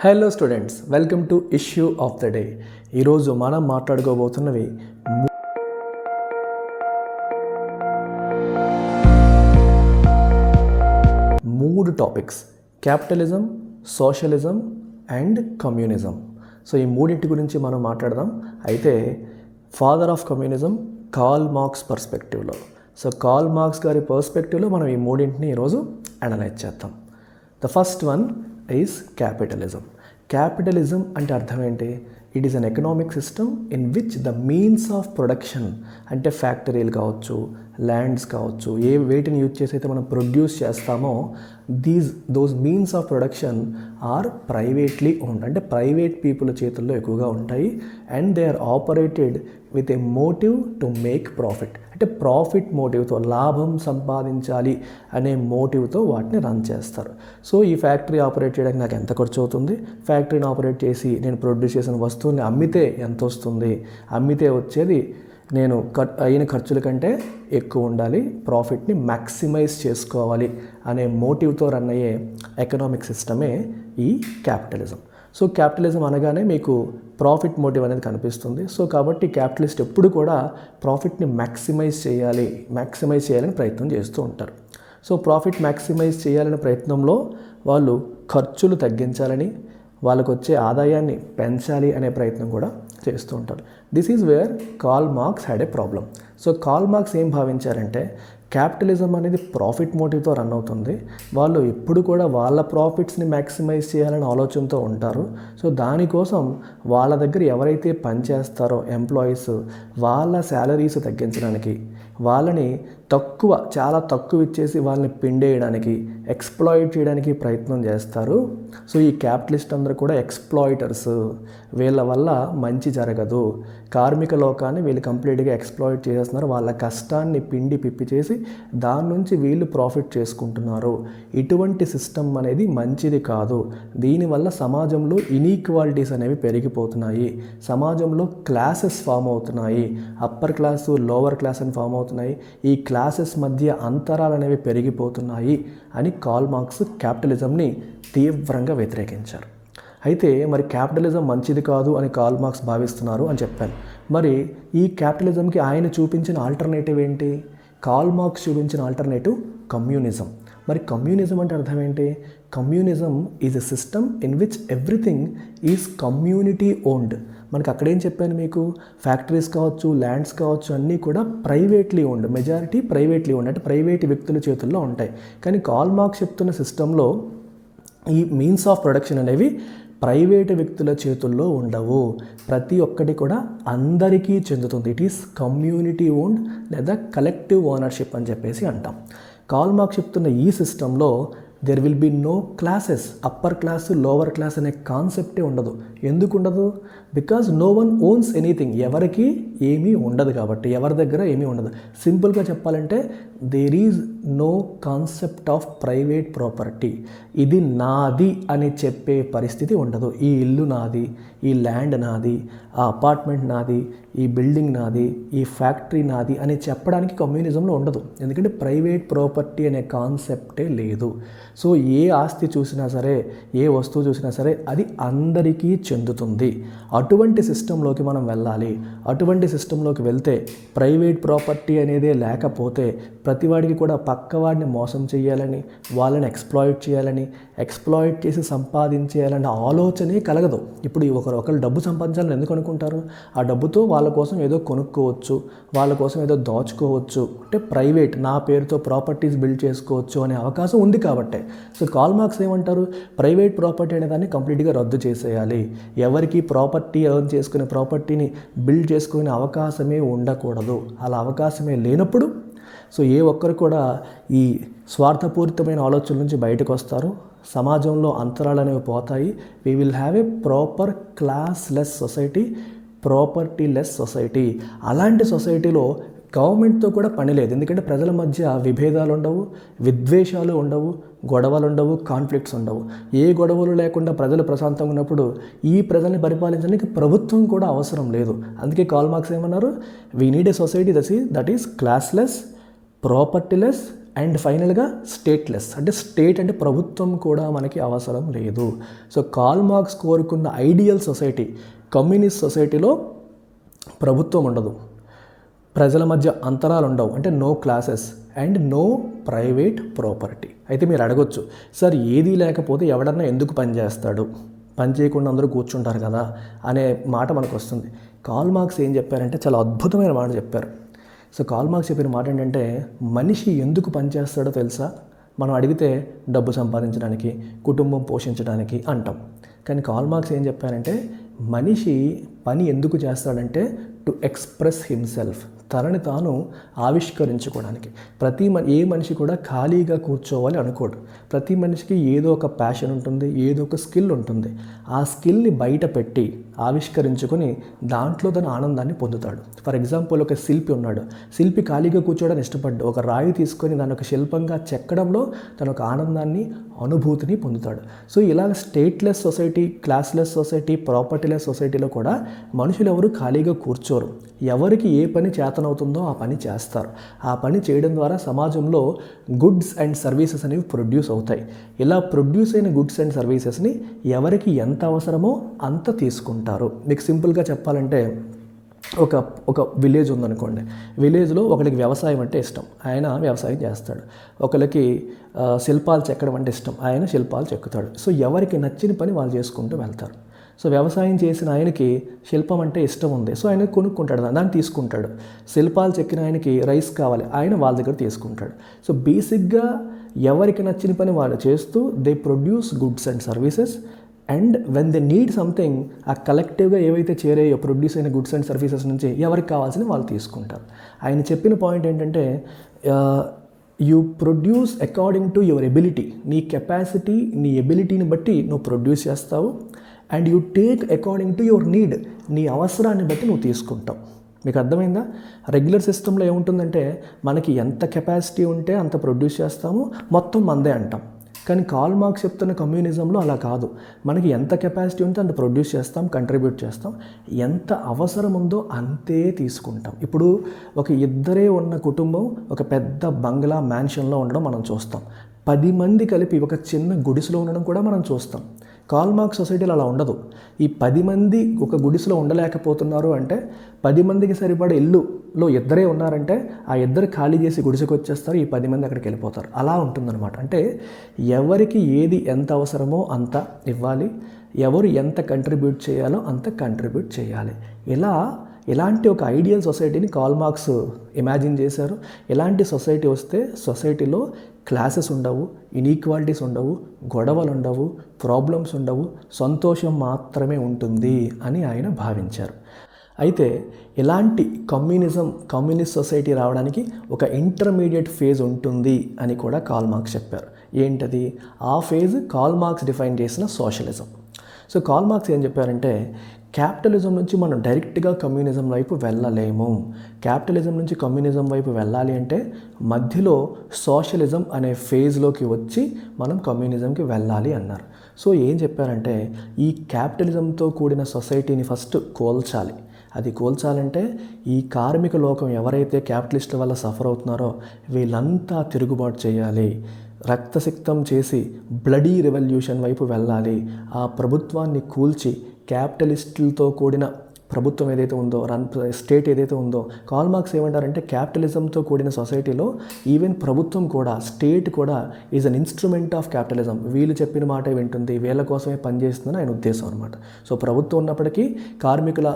Hello students, welcome to issue of the day. ఈరోజు మనం మాట్లాడుకోబోతున్నవి మూడు topics: capitalism, socialism and communism. So ఈ మూడింటి గురించి మనం మాట్లాడదాం. అయితే father of communism Karl Marx పర్స్పెక్టివ్లో, సో కార్ల్ మార్క్స్ గారి పర్స్పెక్టివ్లో మనం ఈ మూడింటిని ఈరోజు అనలైజ్ చేద్దాం. The first one is capitalism. Capitalism అంటే అర్థం ఏంటి? It is an economic system in which the means of production, అంటే ఫ్యాక్టరీలు కావచ్చు, ల్యాండ్స్ కావచ్చు, వేటిని యూజ్ చేసి అయితే మనం ప్రొడ్యూస్ చేస్తామో those means of production are privately owned, అంటే ప్రైవేట్ పీపుల్ చేతుల్లో ఎక్కువగా ఉంటాయి. And they are operated with a motive to make profit, అంటే ప్రాఫిట్ మోటివ్తో, లాభం సంపాదించాలి అనే మోటివ్తో వాటిని రన్ చేస్తారు. సో ఈ ఫ్యాక్టరీ ఆపరేట్ చేయడానికి నాకు ఎంత ఖర్చు అవుతుంది, ఫ్యాక్టరీని ఆపరేట్ చేసి నేను ప్రొడ్యూస్ చేసిన వస్తువుని అమ్మితే ఎంత వస్తుంది, అమ్మితే వచ్చేది నేను అయిన ఖర్చుల కంటే ఎక్కువ ఉండాలి, ప్రాఫిట్ని మ్యాక్సిమైజ్ చేసుకోవాలి అనే మోటివ్తో రన్ అయ్యే ఎకనామిక్ సిస్టమే ఈ క్యాపిటలిజం. సో క్యాపిటలిజం అనగానే మీకు ప్రాఫిట్ మోటివ్ అనేది కనిపిస్తుంది. సో కాబట్టి క్యాపిటలిస్ట్ ఎప్పుడు కూడా ప్రాఫిట్ని మ్యాక్సిమైజ్ చేయాలని ప్రయత్నం చేస్తూ ఉంటారు. సో ప్రాఫిట్ మ్యాక్సిమైజ్ చేయాలనే ప్రయత్నంలో వాళ్ళు ఖర్చులు తగ్గించాలని, వాళ్ళకు వచ్చే ఆదాయాన్ని పెంచాలి అనే ప్రయత్నం కూడా చేస్తూ ఉంటారు. This is where Karl Marx had a problem. So Karl marks ఏం భావించారంటే, క్యాపిటలిజం అనేది ప్రాఫిట్ మోటివ్తో రన్ అవుతుంది, వాళ్ళు ఎప్పుడు కూడా వాళ్ళ ప్రాఫిట్స్ని మ్యాక్సిమైజ్ చేయాలనే ఆలోచనతో ఉంటారు. సో దానికోసం వాళ్ళ దగ్గర ఎవరైతే పనిచేస్తారో ఎంప్లాయీస్, వాళ్ళ శాలరీస్ తగ్గించడానికి, వాళ్ళని చాలా తక్కువ ఇచ్చేసి వాళ్ళని పిండేయడానికి, ఎక్స్ప్లాయిట్ చేయడానికి ప్రయత్నం చేస్తారు. సో ఈ క్యాపిటలిస్ట్ అందరూ కూడా ఎక్స్ప్లాయిటర్స్, వీళ్ళ వల్ల మంచి జరగదు, కార్మిక లోకాన్ని వీళ్ళు కంప్లీట్గా ఎక్స్ప్లాయిట్ చేస్తున్నారు, వాళ్ళ కష్టాన్ని పిండి పిప్పి చేసి దాని నుంచి వీళ్ళు ప్రాఫిట్ చేసుకుంటున్నారు. ఇటువంటి సిస్టమ్ అనేది మంచిది కాదు, దీనివల్ల సమాజంలో ఇనీక్వాలిటీస్ అనేవి పెరిగిపోతున్నాయి, సమాజంలో క్లాసెస్ ఫామ్ అవుతున్నాయి, అప్పర్ క్లాసు లోవర్ క్లాస్ అని ఫామ్ అవుతున్నాయి, ఈ క్లాసెస్ మధ్య అంతరాలు అనేవి పెరిగిపోతున్నాయి అని కార్ల్ మార్క్స్ క్యాపిటలిజంని తీవ్రంగా వ్యతిరేకించారు. అయితే మరి క్యాపిటలిజం మంచిది కాదు అని కార్ల్ మార్క్స్ భావిస్తున్నారు అని చెప్పాను. మరి ఈ క్యాపిటలిజంకి ఆయన చూపించిన ఆల్టర్నేటివ్ ఏంటి? కార్ల్ మార్క్స్ చూపించిన ఆల్టర్నేటివ్ కమ్యూనిజం. మరి కమ్యూనిజం అంటే అర్థం ఏంటి? Communism is a system in which everything is community owned. మనకి అక్కడేం చెప్పాను మీకు, ఫ్యాక్టరీస్ కావచ్చు, ల్యాండ్స్ కావచ్చు, అన్నీ కూడా privately owned, majority privately owned, అంటే ప్రైవేట్ వ్యక్తుల చేతుల్లో ఉంటాయి. కానీ కార్ల్ మార్క్స్ చెప్తున్న సిస్టంలో ఈ మీన్స్ ఆఫ్ ప్రొడక్షన్ అనేవి ప్రైవేటు వ్యక్తుల చేతుల్లో ఉండవు, ప్రతి ఒక్కటి కూడా అందరికీ చెందుతుంది. ఇట్ ఈస్ కమ్యూనిటీ ఓన్డ్ లేదా కలెక్టివ్ ఓనర్షిప్ అని చెప్పేసి అంటాం. కార్ల్ మార్క్స్ చెప్తున్న ఈ సిస్టంలో there will be no classes, upper class lower class అనే కాన్సెప్టే ఉండదు. ఎందుకు ఉండదు? Because no one owns anything, ఎవరికి ఏమీ ఉండదు కాబట్టి, ఎవరి దగ్గర ఏమీ ఉండదు. సింపుల్గా చెప్పాలంటే there is no concept of private property. ఇది నాది అని చెప్పే పరిస్థితి ఉండదు. ఈ ఇల్లు నాది, ఈ ల్యాండ్ నాది, ఆ అపార్ట్మెంట్ నాది, ఈ బిల్డింగ్ నాది, ఈ ఫ్యాక్టరీ నాది అని చెప్పడానికి కమ్యూనిజంలో ఉండదు. ఎందుకంటే ప్రైవేట్ ప్రాపర్టీ అనే కాన్సెప్టే లేదు. సో ఏ ఆస్తి చూసినా సరే, ఏ వస్తువు చూసినా సరే అది అందరికీ చెందుతుంది. అటువంటి సిస్టంలోకి మనం వెళ్ళాలి. అటువంటి సిస్టంలోకి వెళ్తే ప్రైవేట్ ప్రాపర్టీ అనేదే లేకపోతే ప్రతివాడికి కూడా పక్కవాడిని మోసం చేయాలని, వాళ్ళని ఎక్స్ప్లాయిట్ చేయాలని, ఎక్స్ప్లాయిట్ చేసి సంపాదించేయాలనే ఆలోచనే కలగదు. ఇప్పుడు ఒకరు డబ్బు సంపాదించాలని ఎందుకు అనుకుంటారు? ఆ డబ్బుతో వాళ్ళ కోసం ఏదో కొనుక్కోవచ్చు, వాళ్ళ కోసం ఏదో దాచుకోవచ్చు, అంటే ప్రైవేట్ నా పేరుతో ప్రాపర్టీస్ బిల్డ్ చేసుకోవచ్చు అనే అవకాశం ఉంది కాబట్టే. సో కార్ల్ మార్క్స్ ఏమంటారు? ప్రైవేట్ ప్రాపర్టీ అనే దాన్ని కంప్లీట్గా రద్దు చేసేయాలి, ఎవరికి ప్రాపర్టీ ఎర్న్ చేసుకునే ప్రాపర్టీని బిల్డ్ చేసుకునే అవకాశమే ఉండకూడదు. అలా అవకాశమే లేనప్పుడు సో ఏ ఒక్కరు కూడా ఈ స్వార్థపూరితమైన ఆలోచనల నుంచి బయటకు వస్తారు, సమాజంలో అంతరాలు అనేవి పోతాయి. We will have a proper class less society, property less society. అలాంటి సొసైటీలో గవర్నమెంట్తో కూడా పని లేదు, ఎందుకంటే ప్రజల మధ్య విభేదాలు ఉండవు, విద్వేషాలు ఉండవు, గొడవలు ఉండవు, కాన్ఫ్లిక్ట్స్ ఉండవు. ఏ గొడవలు లేకుండా ప్రజలు ప్రశాంతంగా ఉన్నప్పుడు ఈ ప్రజల్ని పరిపాలించడానికి ప్రభుత్వం కూడా అవసరం లేదు. అందుకే కార్ల్ మార్క్స్ ఏమన్నారు? We need a society that is classless, propertyless and ఫైనల్గా స్టేట్లెస్, అంటే స్టేట్ అంటే ప్రభుత్వం కూడా మనకి అవసరం లేదు. సో కార్ల్ మార్క్స్ కోరుకున్న ఐడియల్ సొసైటీ, కమ్యూనిస్ట్ సొసైటీలో ప్రభుత్వం ఉండదు, ప్రజల మధ్య అంతరాలు ఉండవు, అంటే no classes and no private property. అయితే మీరు అడగొచ్చు, సార్ ఏదీ లేకపోతే ఎవడన్నా ఎందుకు పనిచేస్తాడు, పని చేయకుండా అందరూ కూర్చుంటారు కదా అనే మాట మనకు వస్తుంది. కార్ల్ మార్క్స్ ఏం చెప్పారంటే చాలా అద్భుతమైన మాట చెప్పారు. సో కార్ల్ మార్క్స్ చెప్పిన మాట ఏంటంటే, మనిషి ఎందుకు పనిచేస్తాడో తెలుసా? మనం అడిగితే డబ్బు సంపాదించడానికి, కుటుంబం పోషించడానికి అంటాం. కానీ కార్ల్ మార్క్స్ ఏం చెప్పారంటే, మనిషి పని ఎందుకు చేస్తాడంటే టు ఎక్స్ప్రెస్ హిమ్సెల్ఫ్, తనని తాను ఆవిష్కరించుకోవడానికి. ఏ మనిషి కూడా ఖాళీగా కూర్చోవాలి అనుకోడు. ప్రతి మనిషికి ఏదో ఒక ప్యాషన్ ఉంటుంది, ఏదో ఒక స్కిల్ ఉంటుంది. ఆ స్కిల్ని బయట పెట్టి ఆవిష్కరించుకొని దాంట్లో తన ఆనందాన్ని పొందుతాడు. ఫర్ ఎగ్జాంపుల్, ఒక శిల్పి ఉన్నాడు. శిల్పి ఖాళీగా కూర్చోవడానికి ఇష్టపడ్డు. ఒక రాయి తీసుకొని దాన్ని ఒక శిల్పంగా చెక్కడంలో తన ఒక ఆనందాన్ని, అనుభూతిని పొందుతాడు. సో ఇలా స్టేట్లెస్ సొసైటీ, క్లాస్లెస్ సొసైటీ, ప్రాపర్టీలెస్ సొసైటీలో కూడా మనుషులు ఎవరు ఖాళీగా కూర్చోరు. ఎవరికి ఏ పని చేతనవుతుందో ఆ పని చేస్తారు. ఆ పని చేయడం ద్వారా సమాజంలో గుడ్స్ అండ్ సర్వీసెస్ అనేవి ప్రొడ్యూస్ అవుతాయి. ఇలా ప్రొడ్యూస్ అయిన గుడ్స్ అండ్ సర్వీసెస్ని ఎవరికి ఎంత అవసరమో అంత తీసుకుంటారు. మీకు సింపుల్గా చెప్పాలంటే, ఒక విలేజ్ ఉందనుకోండి. విలేజ్లో ఒకరికి వ్యవసాయం అంటే ఇష్టం, ఆయన వ్యవసాయం చేస్తాడు. ఒకరికి శిల్పాలు చెక్కడం అంటే ఇష్టం, ఆయన శిల్పాలు చెక్కుతాడు. సో ఎవరికి నచ్చిన పని వాళ్ళు చేసుకుంటూ వెళ్తారు. సో వ్యవసాయం చేసిన ఆయనకి శిల్పం అంటే ఇష్టం ఉంది, సో ఆయన కొనుక్కుంటాడు, దాన్ని తీసుకుంటాడు. శిల్పాలు చెక్కిన ఆయనకి రైస్ కావాలి, ఆయన వాళ్ళ దగ్గర తీసుకుంటాడు. సో బేసిక్గా ఎవరికి నచ్చిన పని వాళ్ళు చేస్తూ they produce goods and services. And when they need something, ఆ కలెక్టివ్గా ఏవైతే చేరాయో ప్రొడ్యూస్ అయిన గుడ్స్ అండ్ సర్వీసెస్ నుంచి ఎవరికి కావాల్సిన వాళ్ళు తీసుకుంటారు. ఆయన చెప్పిన పాయింట్ ఏంటంటే, you produce according to your ability. నీ కెపాసిటీ, నీ ఎబిలిటీని బట్టి నువ్వు ప్రొడ్యూస్ చేస్తావు. And you take according to your need. నీ అవసరాన్ని బట్టి నువ్వు తీసుకుంటావు. మీకు అర్థమైందా? రెగ్యులర్ సిస్టంలో ఏముంటుందంటే, మనకి ఎంత కెపాసిటీ ఉంటే అంత ప్రొడ్యూస్ చేస్తాము, మొత్తం మందే అంటాం. కానీ కార్ల్ మార్క్స్ చెప్తున్న కమ్యూనిజంలో అలా కాదు. మనకి ఎంత కెపాసిటీ ఉంటే అంత ప్రొడ్యూస్ చేస్తాం, కంట్రిబ్యూట్ చేస్తాం, ఎంత అవసరం ఉందో అంతే తీసుకుంటాం. ఇప్పుడు ఒక ఇద్దరే ఉన్న కుటుంబం ఒక పెద్ద బంగ్లా మ్యాన్షన్లో ఉండడం మనం చూస్తాం. 10 మంది కలిపి ఒక చిన్న గుడిసెలో ఉండడం కూడా మనం చూస్తాం. కార్ల్ మార్క్స్ సొసైటీలో అలా ఉండదు. ఈ 10 మంది ఒక గుడిసెలో ఉండలేకపోతున్నారు అంటే, 10 మందికి సరిపడే ఇల్లులో ఇద్దరే ఉన్నారంటే ఆ ఇద్దరు ఖాళీ చేసి గుడిసెకి వచ్చేస్తారు, ఈ 10 మంది అక్కడికి వెళ్ళిపోతారు. అలా ఉంటుందన్నమాట. అంటే ఎవరికి ఏది ఎంత అవసరమో అంత ఇవ్వాలి, ఎవరు ఎంత కంట్రిబ్యూట్ చేయాలో అంత కంట్రిబ్యూట్ చేయాలి. ఇలాంటి ఒక ఐడియల్ సొసైటీని కార్ల్ మార్క్స్ ఇమాజిన్ చేశారు. ఇలాంటి సొసైటీ వస్తే సొసైటీలో క్లాసెస్ ఉండవు, ఇన్ఈక్వాలిటీస్ ఉండవు, గొడవలు ఉండవు, ప్రాబ్లమ్స్ ఉండవు, సంతోషం మాత్రమే ఉంటుంది అని ఆయన భావించారు. అయితే ఇలాంటి కమ్యూనిస్ట్ సొసైటీ రావడానికి ఒక ఇంటర్మీడియట్ ఫేజ్ ఉంటుంది అని కూడా కార్ల్ మార్క్స్ చెప్పారు. ఏంటది? ఆ ఫేజ్ కార్ల్ మార్క్స్ డిఫైన్ చేసిన సోషలిజం. సో కార్ల్ మార్క్స్ ఏం చెప్పారంటే, క్యాపిటలిజం నుంచి మనం డైరెక్ట్గా కమ్యూనిజం వైపు వెళ్ళలేము. క్యాపిటలిజం నుంచి కమ్యూనిజం వైపు వెళ్ళాలి అంటే మధ్యలో సోషలిజం అనే ఫేజ్లోకి వచ్చి మనం కమ్యూనిజంకి వెళ్ళాలి అన్నారు. సో ఏం చెప్పారంటే, ఈ క్యాపిటలిజంతో కూడిన సొసైటీని ఫస్ట్ కోల్చాలి. అది కోల్చాలంటే ఈ కార్మిక లోకం ఎవరైతే క్యాపిటలిస్టుల వల్ల సఫర్ అవుతున్నారో వీళ్ళంతా తిరుగుబాటు చేయాలి, రక్తసిక్తం చేసి బ్లడీ రెవల్యూషన్ వైపు వెళ్ళాలి. ఆ ప్రభుత్వాన్ని కూల్చి క్యాపిటలిస్టులతో కూడిన ప్రభుత్వం ఏదైతే ఉందో, స్టేట్ ఏదైతే ఉందో, కార్ల్ మార్క్స్ ఏమంటారంటే, క్యాపిటలిజంతో కూడిన సొసైటీలో ఈవెన్ ప్రభుత్వం కూడా, స్టేట్ కూడా is an instrument of capitalism. వీళ్ళు చెప్పిన మాటే వింటుంది, వీళ్ళ కోసమే పనిచేస్తుందని ఆయన ఉద్దేశం అనమాట. సో ప్రభుత్వం ఉన్నప్పటికీ కార్మికుల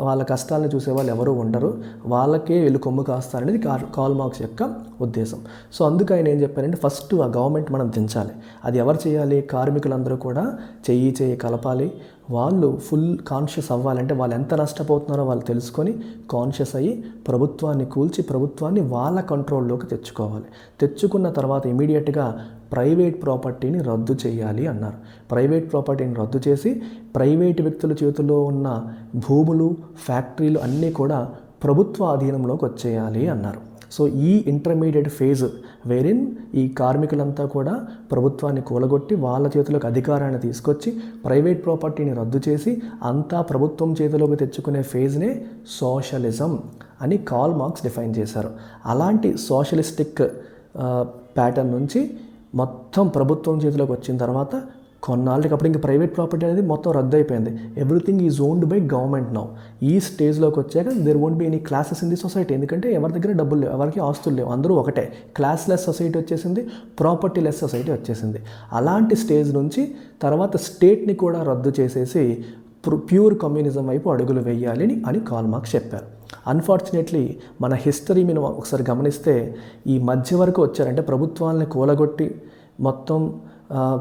వాళ్ళ కష్టాలను చూసే వాళ్ళు ఎవరూ ఉండరు, వాళ్ళకే వీళ్ళు కొమ్ము కాస్తారనేది కార్ల్ మార్క్స్ యొక్క ఉద్దేశం. సో అందుకు ఆయన ఏం చెప్పారంటే, ఫస్ట్ ఆ గవర్నమెంట్ మనం దించాలి. అది ఎవరు చేయాలి? కార్మికులందరూ కూడా చెయ్యి కలపాలి. వాళ్ళు ఫుల్ కాన్షియస్ అవ్వాలంటే, వాళ్ళు ఎంత నష్టపోతున్నారో వాళ్ళు తెలుసుకొని కాన్షియస్ అయ్యి ప్రభుత్వాన్ని కూల్చి ప్రభుత్వాన్ని వాళ్ళ కంట్రోల్లోకి తెచ్చుకోవాలి. తెచ్చుకున్న తర్వాత ఇమీడియట్గా ప్రైవేట్ ప్రాపర్టీని రద్దు చేయాలి అన్నారు. ప్రైవేట్ ప్రాపర్టీని రద్దు చేసి ప్రైవేట్ వ్యక్తుల చేతుల్లో ఉన్న భూములు, ఫ్యాక్టరీలు అన్నీ కూడా ప్రభుత్వ అధీనంలోకి వచ్చేయాలి అన్నారు. సో ఈ ఇంటర్మీడియట్ ఫేజ్ వేరిన్ ఈ కార్మికులంతా కూడా ప్రభుత్వాన్ని కూలగొట్టి వాళ్ళ చేతిలోకి అధికారాన్ని తీసుకొచ్చి ప్రైవేట్ ప్రాపర్టీని రద్దు చేసి అంతా ప్రభుత్వం చేతిలోకి తెచ్చుకునే ఫేజ్నే సోషలిజం అని కార్ల్ మార్క్స్ డిఫైన్ చేశారు. అలాంటి సోషలిస్టిక్ ప్యాటర్న్ నుంచి మొత్తం ప్రభుత్వం చేతిలోకి వచ్చిన తర్వాత కొన్నాళ్ళకి అప్పుడు ఇంకా ప్రైవేట్ ప్రాపర్టీ అనేది మొత్తం రద్దు అయిపోయింది. Everything is owned by government now. ఈ స్టేజ్లోకి వచ్చాక there won't be any classes in the society. ఎందుకంటే ఎవరి దగ్గర డబ్బులు లేవు, ఎవరికి ఆస్తులు లేవు, అందరూ ఒకటే. క్లాస్లెస్ సొసైటీ వచ్చేసింది, ప్రాపర్టీ లెస్ సొసైటీ వచ్చేసింది. అలాంటి స్టేజ్ నుంచి తర్వాత స్టేట్ని కూడా రద్దు చేసేసి ప్యూర్ కమ్యూనిజం వైపు అడుగులు వేయాలి అని కార్ల్ మార్క్స్ చెప్పారు. అన్ఫార్చునేట్లీ మన హిస్టరీ మీద ఒకసారి గమనిస్తే ఈ మధ్య వరకు వచ్చారంటే ప్రభుత్వాలని కూలగొట్టి మొత్తం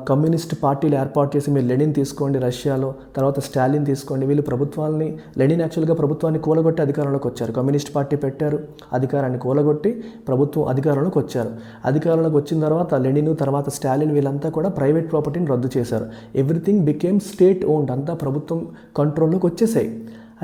కమ్యూనిస్ట్ పార్టీలు ఏర్పాటు చేసి మీరు లెనిన్ తీసుకోండి రష్యాలో, తర్వాత స్టాలిన్ తీసుకోండి, వీళ్ళు ప్రభుత్వాన్ని లెనిన్ యాక్చువల్గా ప్రభుత్వాన్ని కూలగొట్టి అధికారంలోకి వచ్చారు. కమ్యూనిస్ట్ పార్టీ పెట్టారు, అధికారాన్ని కూలగొట్టి ప్రభుత్వం అధికారంలోకి వచ్చారు. అధికారంలోకి వచ్చిన తర్వాత లెనిన్ తర్వాత స్టాలిన్ వీళ్ళంతా కూడా ప్రైవేట్ ప్రాపర్టీని రద్దు చేశారు. ఎవ్రీథింగ్ బికేమ్ స్టేట్ ఓన్డ్, అంతా ప్రభుత్వం కంట్రోల్లోకి వచ్చేసాయి.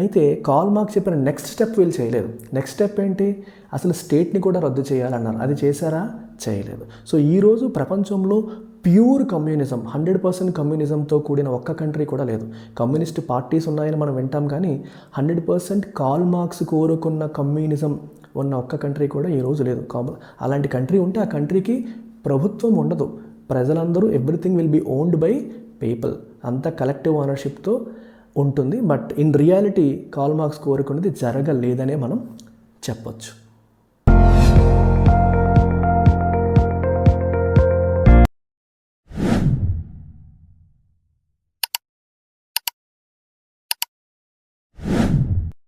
అయితే కార్ల్ మార్క్స్ చెప్పిన నెక్స్ట్ స్టెప్ వీళ్ళు చేయలేదు. నెక్స్ట్ స్టెప్ ఏంటి, అసలు స్టేట్ని కూడా రద్దు చేయాలన్నారు. అది చేశారా? చేయలేదు. సో ఈరోజు ప్రపంచంలో ప్యూర్ కమ్యూనిజం 100% కమ్యూనిజంతో కూడిన ఒక్క కంట్రీ కూడా లేదు. కమ్యూనిస్ట్ పార్టీస్ ఉన్నాయని మనం వింటాం కానీ 100% కార్ల్ మార్క్స్ కోరుకున్న కమ్యూనిజం ఉన్న ఒక్క కంట్రీ కూడా ఈరోజు లేదు. అలాంటి కంట్రీ ఉంటే ఆ కంట్రీకి ప్రభుత్వం ఉండదు, ప్రజలందరూ everything will be owned by people, అంతా కలెక్టివ్ ఓనర్షిప్తో ఉంటుంది. But in reality Karl Marx కోరుకున్నది జరగలేదనే మనం చెప్పొచ్చు.